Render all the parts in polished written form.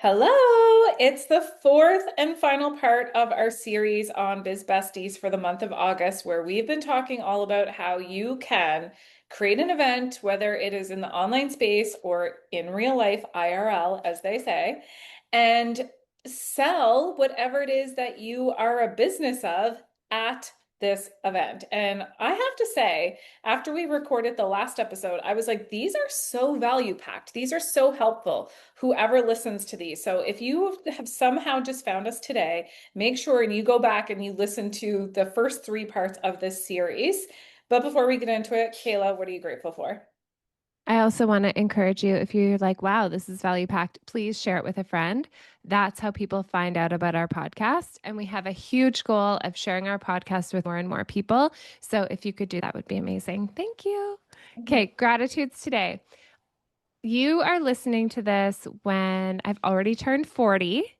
Hello! It's the fourth and final part of our series on Biz Besties for the month of August, where we've been talking all about how you can create an event, whether it is in the online space or in real life, IRL, as they say, and sell whatever it is that you are a business of at this event. And I have to say, after we recorded the last episode, I was like, these are so value packed. These are so helpful whoever listens to these. So if you have somehow just found us today, make sure and you go back and you listen to the first three parts of this series. But before we get into it, Kayla, what are you grateful for? I also want to encourage you if you're like, wow, this is value packed, please share it with a friend. That's how people find out about our podcast. And we have a huge goal of sharing our podcast with more and more people. So if you could do that, would be amazing. Thank you. Mhm. Okay, gratitudes today. You are listening to this when I've already turned 40.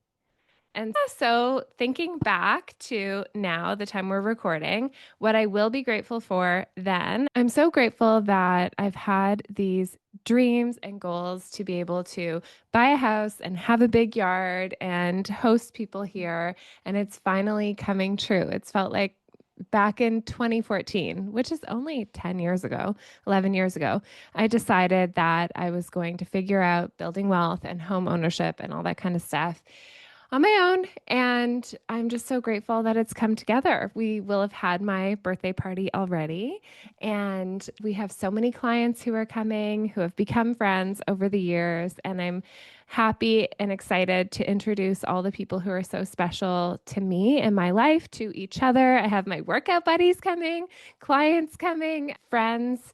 And so, thinking back to now, the time we're recording, what I will be grateful for then, I'm so grateful that I've had these dreams and goals to be able to buy a house and have a big yard and host people here. And it's finally coming true. It's felt like back in 2014, which is only 10 years ago, 11 years ago, I decided that I was going to figure out building wealth and home ownership and all that kind of stuff on my own. And I'm just so grateful that it's come together. We will have had my birthday party already. And we have so many clients who are coming who have become friends over the years. And I'm happy and excited to introduce all the people who are so special to me in my life to each other. I have my workout buddies coming, clients coming, friends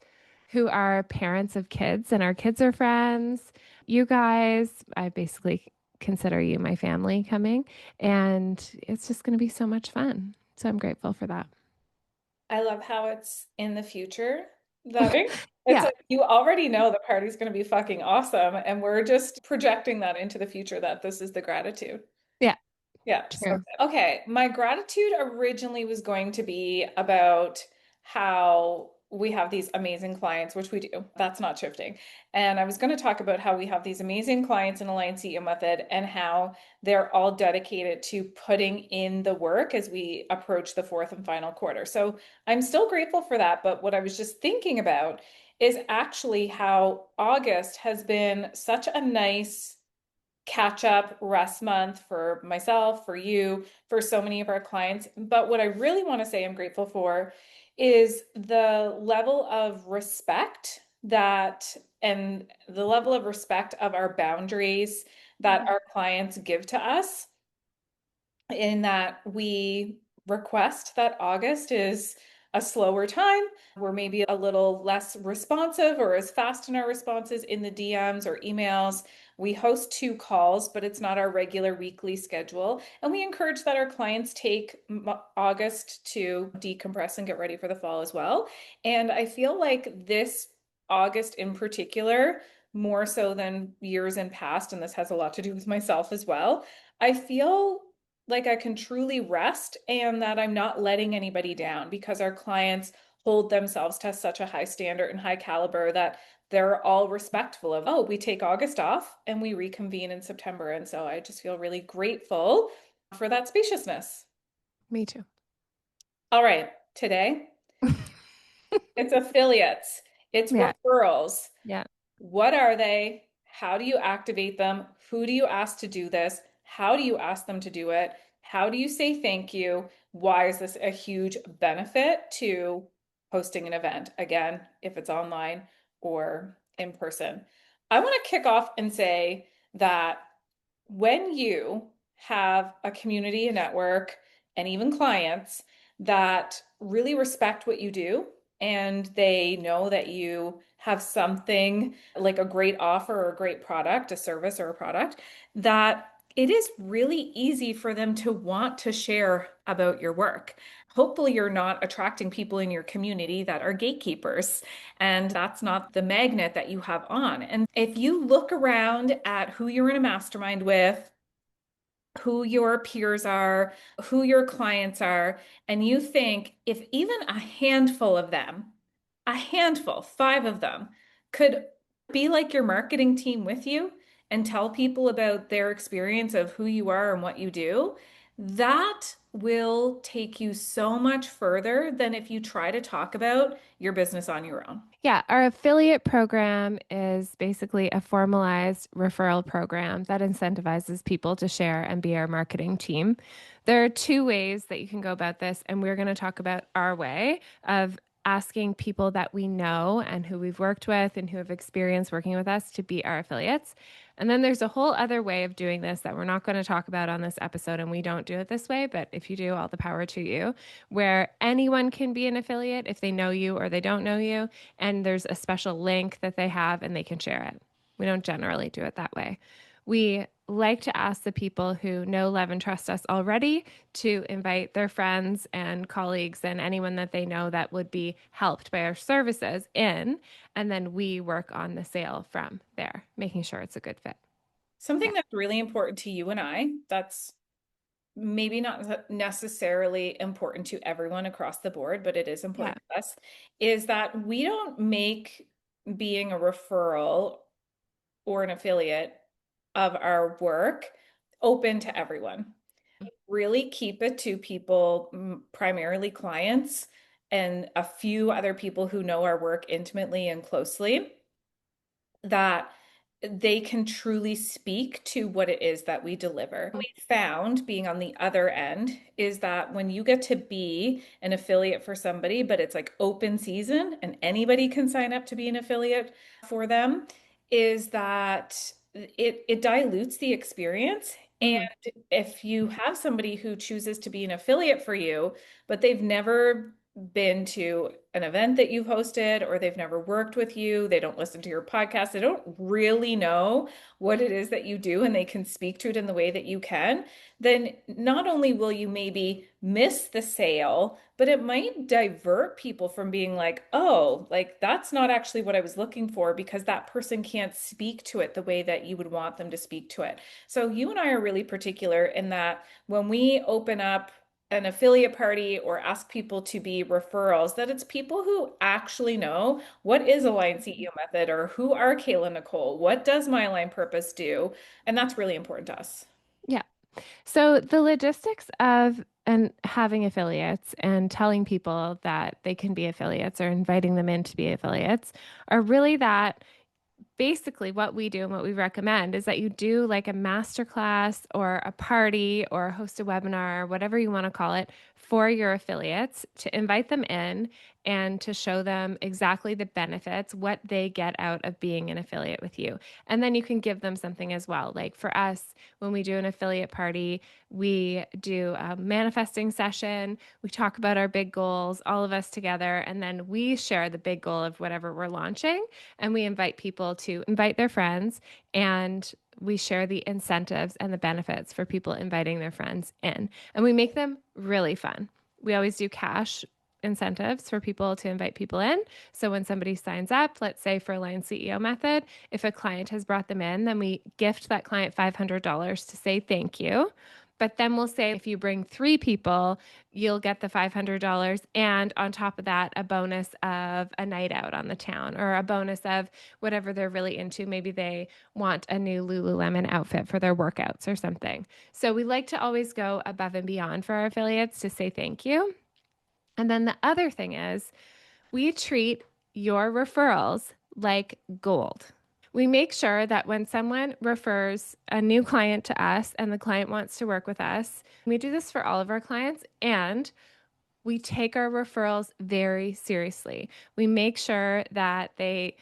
who are parents of kids, and our kids are friends. You guys, I basically consider you my family coming, and it's just going to be so much fun. So I'm grateful for that. I love how it's in the future that it's Yeah, like you already know the party's going to be fucking awesome, and we're just projecting that into the future that this is the gratitude. yeah, Yeah. So, true. okay. My gratitude originally was going to be about how we have these amazing clients, which we do. That's not shifting. And I was going to talk about how we have these amazing clients in Alliance CEO Method and how they're all dedicated to putting in the work as we approach the fourth and final quarter. So I'm still grateful for that. But what I was just thinking about is actually how August has been such a nice catch up rest month for myself, for you, for so many of our clients. But what I really want to say I'm grateful for is the level of respect that and the level of respect of our boundaries that Mhm. our clients give to us in that we request that August is a slower time. We're maybe a little less responsive or as fast in our responses in the DMs or emails. We host two calls, but it's not our regular weekly schedule. And we encourage that our clients take August to decompress and get ready for the fall as well. And I feel like this August in particular, more so than years in past, and this has a lot to do with myself as well. I feel like I can truly rest and that I'm not letting anybody down because our clients hold themselves to such a high standard and high caliber that they're all respectful of, oh, we take August off and we reconvene in September. And so I just feel really grateful for that spaciousness. Me too. All right, today it's affiliates, it's Yeah, referrals. yeah. What are they? How do you activate them? Who do you ask to do this? How do you ask them to do it? How do you say thank you? Why is this a huge benefit to hosting an event? Again, if it's online or in person. I want to kick off and say that when you have a community, a network, and even clients that really respect what you do and they know that you have something like a great offer or a great product, a service or a product, that it is really easy for them to want to share about your work. Hopefully, you're not attracting people in your community that are gatekeepers, and that's not the magnet that you have on. And if you look around at who you're in a mastermind with, who your peers are, who your clients are, and you think if even a handful of them, a handful, five of them, could be like your marketing team with you and tell people about their experience of who you are and what you do, that will take you so much further than if you try to talk about your business on your own. Yeah, our affiliate program is basically a formalized referral program that incentivizes people to share and be our marketing team. There are two ways that you can go about this, and we're going to talk about our way of asking people that we know and who we've worked with and who have experience working with us to be our affiliates. And then there's a whole other way of doing this that we're not going to talk about on this episode, and we don't do it this way, but if you do, all the power to you, where anyone can be an affiliate if they know you or they don't know you, and there's a special link that they have and they can share it. We don't generally do it that way. We like to ask the people who know, love, and trust us already to invite their friends and colleagues and anyone that they know that would be helped by our services in. And then we work on the sale from there, making sure it's a good fit. Yeah. Something that's really important to you and I, that's maybe not necessarily important to everyone across the board, but it is Yeah. important to us, is that we don't make being a referral or an affiliate of our work open to everyone. Really keep it to people, primarily clients, and a few other people who know our work intimately and closely, that they can truly speak to what it is that we deliver. What we found being on the other end is that when you get to be an affiliate for somebody, but it's like open season and anybody can sign up to be an affiliate for them, is that it dilutes the experience. And Mm-hmm. if you have somebody who chooses to be an affiliate for you, but they've never been to an event that you've hosted, or they've never worked with you, they don't listen to your podcast, they don't really know what it is that you do, and they can speak to it in the way that you can, then not only will you maybe miss the sale, but it might divert people from being like, oh, like that's not actually what I was looking for, because that person can't speak to it the way that you would want them to speak to it. So you and I are really particular in that when we open up an affiliate party or ask people to be referrals, that it's people who actually know what is a line CEO method, or who are Kayla Nicole, what does my line purpose do? And that's really important to us. Yeah. So the logistics of and having affiliates and telling people that they can be affiliates or inviting them in to be affiliates are really that basically what we do and what we recommend is that you do like a masterclass or a party or host a webinar, whatever you want to call it, for your affiliates to invite them in and to show them exactly the benefits, what they get out of being an affiliate with you. And then you can give them something as well. Like for us, when we do an affiliate party, we do a manifesting session. We talk about our big goals, all of us together, and then we share the big goal of whatever we're launching. And we invite people to invite their friends, and we share the incentives and the benefits for people inviting their friends in. And we make them really fun. We always do cash incentives for people to invite people in. So when somebody signs up, let's say for Line CEO method, if a client has brought them in, then we gift that client $500 to say thank you. But then we'll say if you bring three people, you'll get the $500. And on top of that, a bonus of a night out on the town, or a bonus of whatever they're really into. Maybe they want a new Lululemon outfit for their workouts or something. So we like to always go above and beyond for our affiliates to say thank you. And then the other thing is we treat your referrals like gold. We make sure that when someone refers a new client to us and the client wants to work with us, we do this for all of our clients, and we take our referrals very seriously. We make sure that they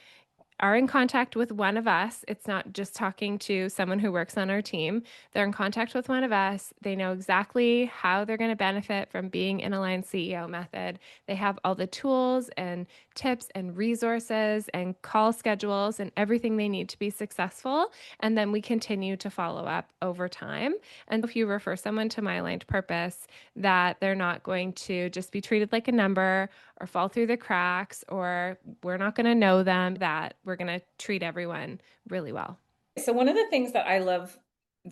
are in contact with one of us. It's not just talking to someone who works on our team. They're in contact with one of us. They know exactly how they're going to benefit from being in Align CEO method. They have all the tools and tips and resources and call schedules and everything they need to be successful. And then we continue to follow up over time. And if you refer someone to My Aligned Purpose, that they're not going to just be treated like a number or fall through the cracks, or we're not going to know them, that we're going to treat everyone really well. So one of the things that I love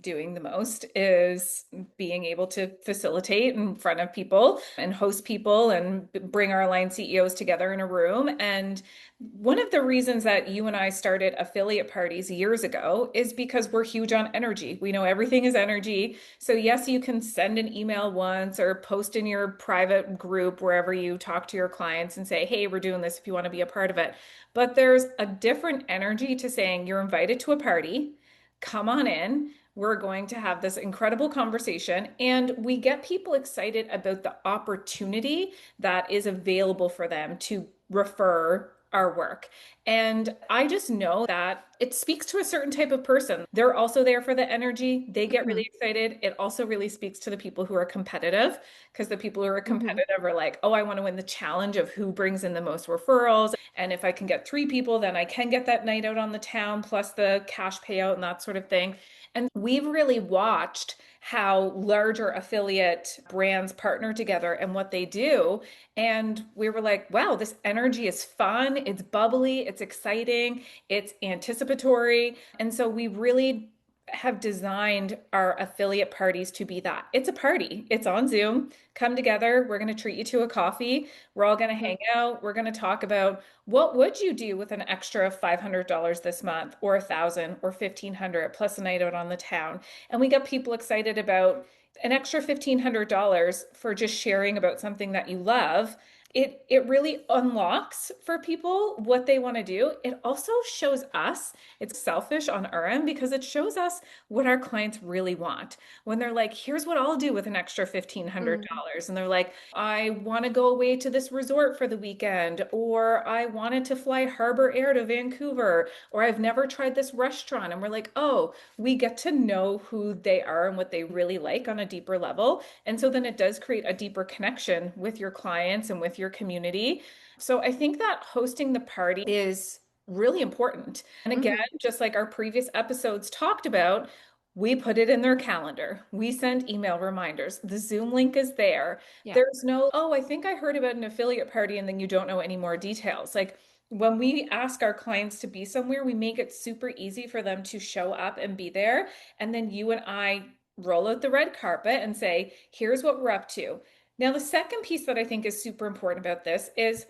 doing the most is being able to facilitate in front of people and host people and bring our aligned CEOs together in a room. And one of the reasons that you and I started affiliate parties years ago is because we're huge on energy. We know everything is energy. So, yes, you can send an email once or post in your private group wherever you talk to your clients and say, hey, we're doing this if you want to be a part of it. But there's a different energy to saying you're invited to a party, come on in. We're going to have this incredible conversation, and we get people excited about the opportunity that is available for them to refer our work. And I just know that it speaks to a certain type of person. They're also there for the energy. They get Hmm. really excited. It also really speaks to the people who are competitive, because the people who are Hmm. competitive are like, oh, I want to win the challenge of who brings in the most referrals. And if I can get three people, then I can get that night out on the town plus the cash payout and that sort of thing. And we've really watched how larger affiliate brands partner together and what they do. And we were like, wow, this energy is fun, it's bubbly, it's exciting, it's anticipatory. And so we really have designed our affiliate parties to be that. It's a party, it's on Zoom. Come together, we're going to treat you to a coffee. We're all going to Hmm. hang out. We're going to talk about what would you do with an extra $500 this month, or 1,000 or 1,500 plus a night out on the town. And we got people excited about an extra $1,500 for just sharing about something that you love. It really unlocks for people what they want to do. It also shows us, it's selfish on our end because it shows us what our clients really want. When they're like, here's what I'll do with an extra Hmm. $1,500. And they're like, I want to go away to this resort for the weekend, or I wanted to fly Harbor Air to Vancouver, or I've never tried this restaurant. And we're like, oh, we get to know who they are and what they really like on a deeper level. And so then it does create a deeper connection with your clients and with your community. So I think that hosting the party is really important. And again, Hmm. just like our previous episodes talked about, we put it in their calendar. We send email reminders. The Zoom link is there. Yeah. There's no, oh, I think I heard about an affiliate party and then you don't know any more details. Like when we ask our clients to be somewhere, we make it super easy for them to show up and be there. And then you and I roll out the red carpet and say, here's what we're up to. Now, the second piece that I think is super important about this is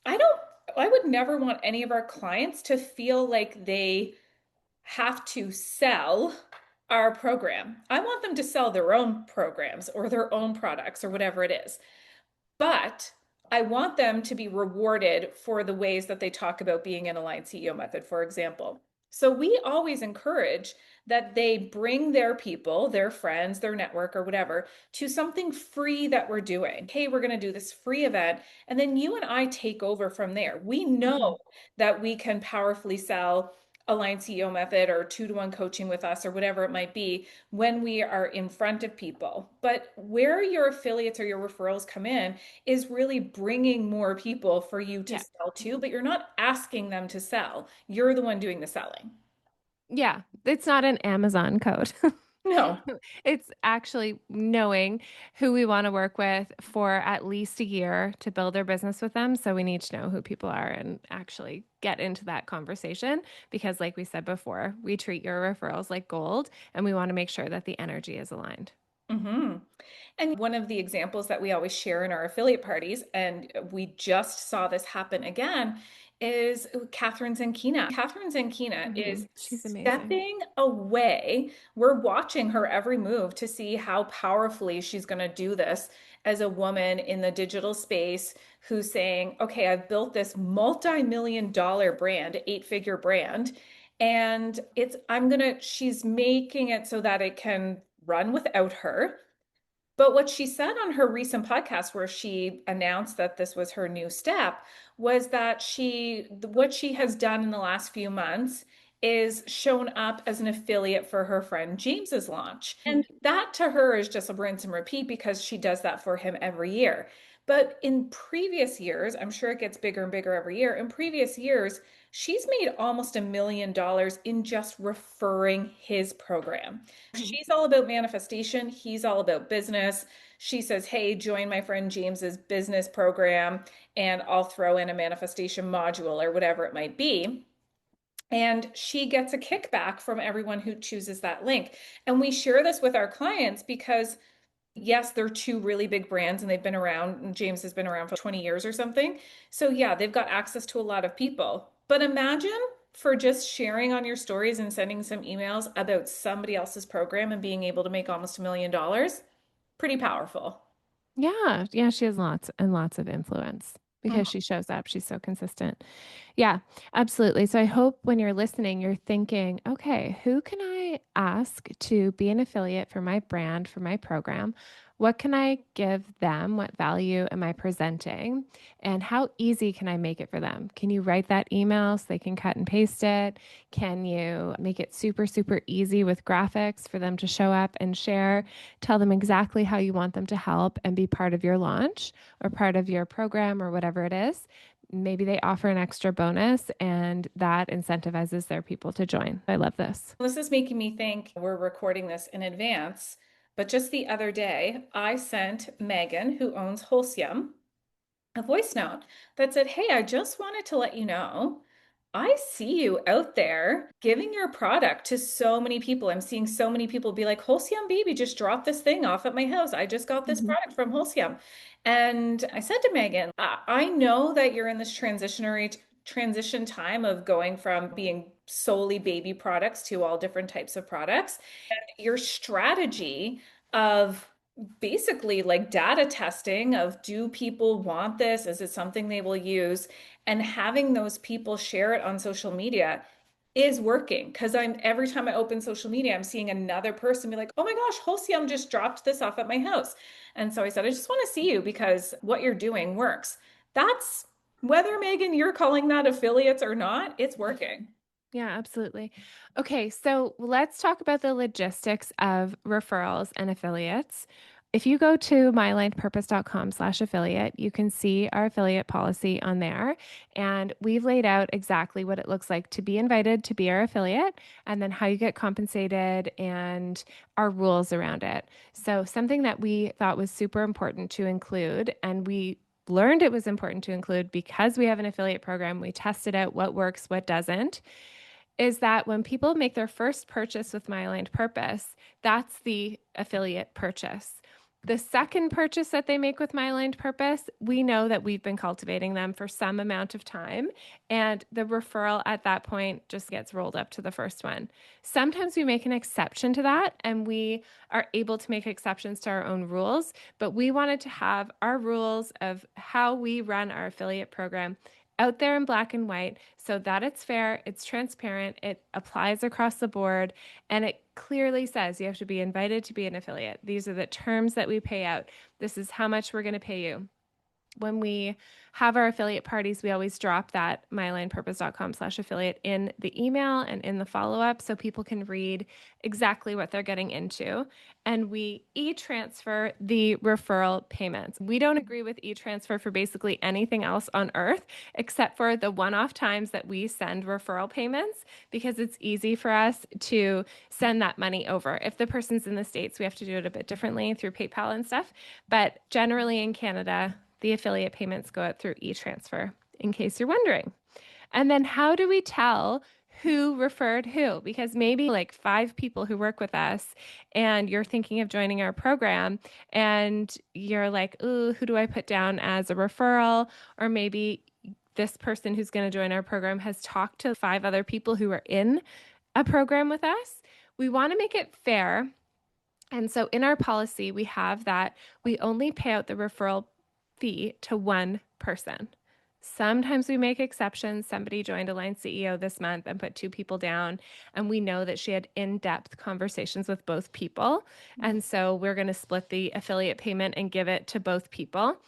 I don't, I would never want any of our clients to feel like they have to sell our program. I want them to sell their own programs or their own products or whatever it is. But I want them to be rewarded for the ways that they talk about being an aligned CEO method, for example. So we always encourage that they bring their people, their friends, their network, or whatever, to something free that we're doing. Hey, we're going to do this free event. And then you and I take over from there. We Hmm. know that we can powerfully sell aligned CEO method or 2-to-1 coaching with us or whatever it might be when we are in front of people. But where your affiliates or your referrals come in is really bringing more people for you to Yeah. sell to, but you're not asking them to sell. You're the one doing the selling. Yeah. It's not an Amazon code. No. It's actually knowing who we want to work with for at least a year to build our business with them. So we need to know who people are and actually get into that conversation because, like we said before, we treat your referrals like gold and we want to make sure that the energy is aligned. Hmm. And one of the examples that we always share in our affiliate parties, and we just saw this happen again, is Catherine Zankina. Catherine Zankina Hmm. is She's amazing. stepping away. We're watching her every move to see how powerfully she's going to do this as a woman in the digital space who's saying, okay, I've built this multi-million dollar brand, eight-figure brand, and she's making it so that it can run without her. But what she said on her recent podcast, where she announced that this was her new step, was that what she has done in the last few months is shown up as an affiliate for her friend James's launch. And that to her is just a rinse and repeat because she does that for him every year. But in previous years, I'm sure it gets bigger and bigger every year. In previous years, she's made almost $1 million in just referring his program. Mhm. She's all about manifestation. He's all about business. She says, hey, join my friend James's business program, and I'll throw in a manifestation module or whatever it might be. And she gets a kickback from everyone who chooses that link. And we share this with our clients because yes, they're two really big brands and they've been around, and James has been around for 20 years or something. So, yeah, they've got access to a lot of people. But imagine for just sharing on your stories and sending some emails about somebody else's program and being able to make almost $1 million. Pretty powerful. Yeah, yeah, she has lots and lots of influence because Mhm. she shows up. She's so consistent. Yeah, absolutely. So I hope when you're listening, you're thinking, okay, who can I ask to be an affiliate for my brand, for my program? What can I give them? What value am I presenting? And how easy can I make it for them? Can you write that email so they can cut and paste it? Can you make it super, super easy with graphics for them to show up and share? Tell them exactly how you want them to help and be part of your launch or part of your program or whatever it is. Maybe they offer an extra bonus and that incentivizes their people to join. I love this. This is making me think we're recording this in advance, but just the other day, I sent Megan, who owns Wholesome, a voice note that said, "Hey, I just wanted to let you know I see you out there giving your product to so many people. I'm seeing so many people be like, Wholesome Baby just dropped this thing off at my house. I just got this Mhm. product from Wholesome." And I said to Megan, I know that you're in this transition time of going from being solely baby products to all different types of products. Your strategy of basically like data testing of do people want this? Is it something they will use? And having those people share it on social media is working because I'm every time I open social media, I'm seeing another person be like, oh my gosh, Holcim just dropped this off at my house. And so I said, I just want to see you because what you're doing works. That's whether Megan, you're calling that affiliates or not, it's working. Yeah, absolutely. Okay, so let's talk about the logistics of referrals and affiliates. If you go to mylinepurpose.com/affiliate, you can see our affiliate policy on there. And we've laid out exactly what it looks like to be invited to be our affiliate, and then how you get compensated and our rules around it. So, something that we thought was super important to include, and we learned it was important to include because we have an affiliate program, we tested out what works, what doesn't, is that when people make their first purchase with My Aligned Purpose, that's the affiliate purchase. The second purchase that they make with My Aligned Purpose, we know that we've been cultivating them for some amount of time, and the referral at that point just gets rolled up to the first one. Sometimes we make an exception to that, and we are able to make exceptions to our own rules, but we wanted to have our rules of how we run our affiliate program out there in black and white so that it's fair, it's transparent, it applies across the board, and it clearly says you have to be invited to be an affiliate. These are the terms that we pay out. This is how much we're going to pay you. When we have our affiliate parties, we always drop that mylinepurpose.com/affiliate in the email and in the follow-up so people can read exactly what they're getting into. And we e-transfer the referral payments. We don't agree with e-transfer for basically anything else on earth except for the one-off times that we send referral payments because it's easy for us to send that money over. If the person's in the States, we have to do it a bit differently through PayPal and stuff. But generally in Canada, the affiliate payments go out through e-transfer, in case you're wondering. And then how do we tell who referred who? Because maybe like 5 people who work with us and you're thinking of joining our program and you're like, ooh, who do I put down as a referral? Or maybe this person who's going to join our program has talked to 5 other people who are in a program with us. We want to make it fair, and so in our policy, we have that we only pay out the referral fee to one person. Sometimes we make exceptions. Somebody joined Align CEO this month and put 2 people down, and we know that she had in depth conversations with both people. And so we're going to split the affiliate payment and give it to both people.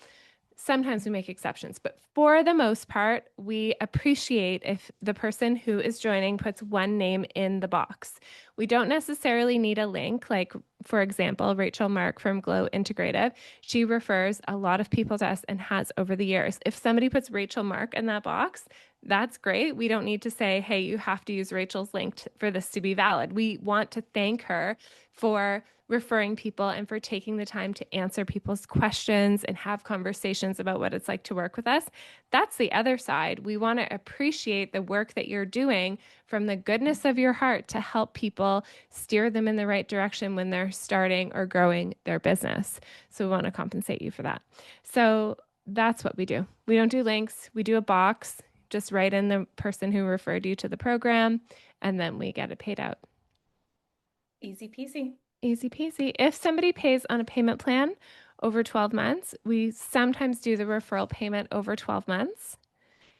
Sometimes we make exceptions, but for the most part, we appreciate if the person who is joining puts one name in the box. We don't necessarily need a link. Like, for example, Rachel Mark from Glow Integrative, she refers a lot of people to us and has over the years. If somebody puts Rachel Mark in that box, that's great. We don't need to say, hey, you have to use Rachel's link for this to be valid. We want to thank her for referring people and for taking the time to answer people's questions and have conversations about what it's like to work with us. That's the other side. We want to appreciate the work that you're doing from the goodness of your heart to help people steer them in the right direction when they're starting or growing their business. So we want to compensate you for that. So that's what we do. We don't do links, we do a box. Just write in the person who referred you to the program, and then we get it paid out. Easy peasy. Easy peasy. If somebody pays on a payment plan over 12 months, we sometimes do the referral payment over 12 months.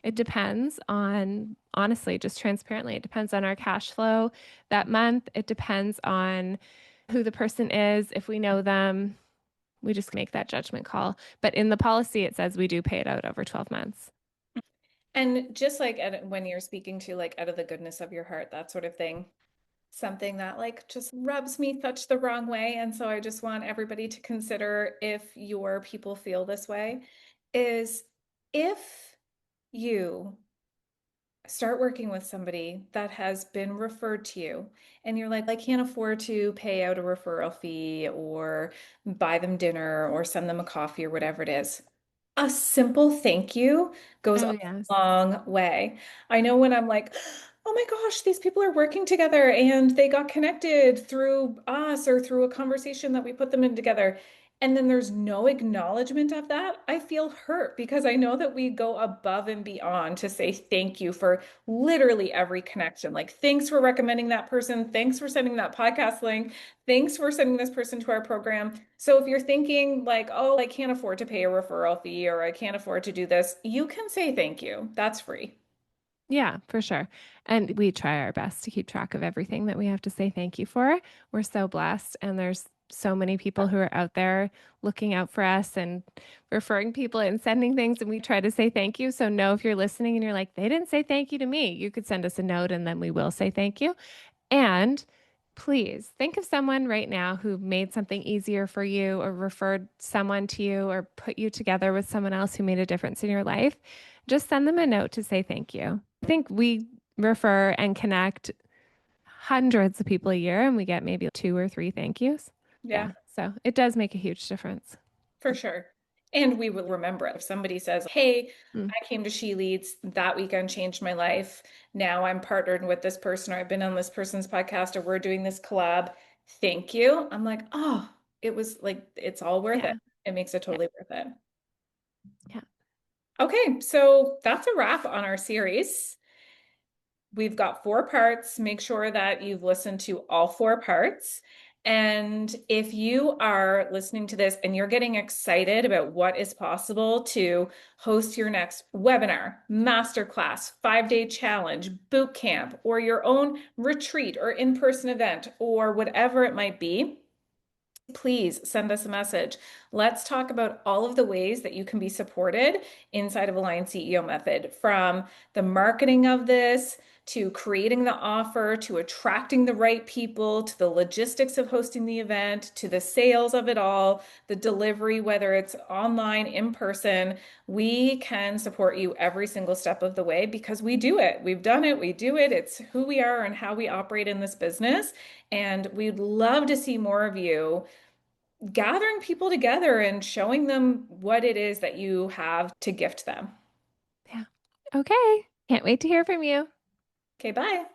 It depends on, honestly, just transparently, it depends on our cash flow that month. It depends on who the person is. If we know them, we just make that judgment call. But in the policy, it says we do pay it out over 12 months. And just like when you're speaking to like out of the goodness of your heart, that sort of thing, something that like just rubs me such the wrong way. And so I just want everybody to consider if your people feel this way is if you start working with somebody that has been referred to you and you're like, I can't afford to pay out a referral fee or buy them dinner or send them a coffee or whatever it is. A simple thank you goes Oh, a yes. long way. I know when I'm like, oh my gosh, these people are working together and they got connected through us or through a conversation that we put them in together. And then there's no acknowledgement of that. I feel hurt because I know that we go above and beyond to say thank you for literally every connection. Like, thanks for recommending that person. Thanks for sending that podcast link. Thanks for sending this person to our program. So if you're thinking like, oh, I can't afford to pay a referral fee or I can't afford to do this, you can say thank you. That's free. Yeah, for sure. And we try our best to keep track of everything that we have to say thank you for. We're so blessed. And there's so many people who are out there looking out for us and referring people and sending things. And we try to say thank you. So, know if you're listening and you're like, they didn't say thank you to me, you could send us a note and then we will say thank you. And please think of someone right now who made something easier for you or referred someone to you or put you together with someone else who made a difference in your life. Just send them a note to say thank you. I think we refer and connect hundreds of people a year and we get maybe two or three thank yous. Yeah. Yeah. So it does make a huge difference. For sure. And we will remember it. If somebody says, hey, Mm. I came to She Leads, that weekend changed my life. Now I'm partnered with this person, or I've been on this person's podcast, or we're doing this collab. Thank you. I'm like, oh, it was like, it's all worth it. Yeah. It makes it Yeah. totally worth it. Yeah. Okay, so that's a wrap on our series. We've got 4 parts. Make sure that you've listened to all 4 parts. And if you are listening to this and you're getting excited about what is possible to host your next webinar, masterclass, 5-day challenge, boot camp, or your own retreat or in-person event, or whatever it might be, please send us a message. Let's talk about all of the ways that you can be supported inside of Align CEO Method, from the marketing of this to creating the offer, to attracting the right people, to the logistics of hosting the event, to the sales of it all, the delivery, whether it's online, in person. We can support you every single step of the way because we do it. We've done it. We do it. It's who we are and how we operate in this business. And we'd love to see more of you gathering people together and showing them what it is that you have to gift them. Yeah. Okay. Can't wait to hear from you. Okay, bye.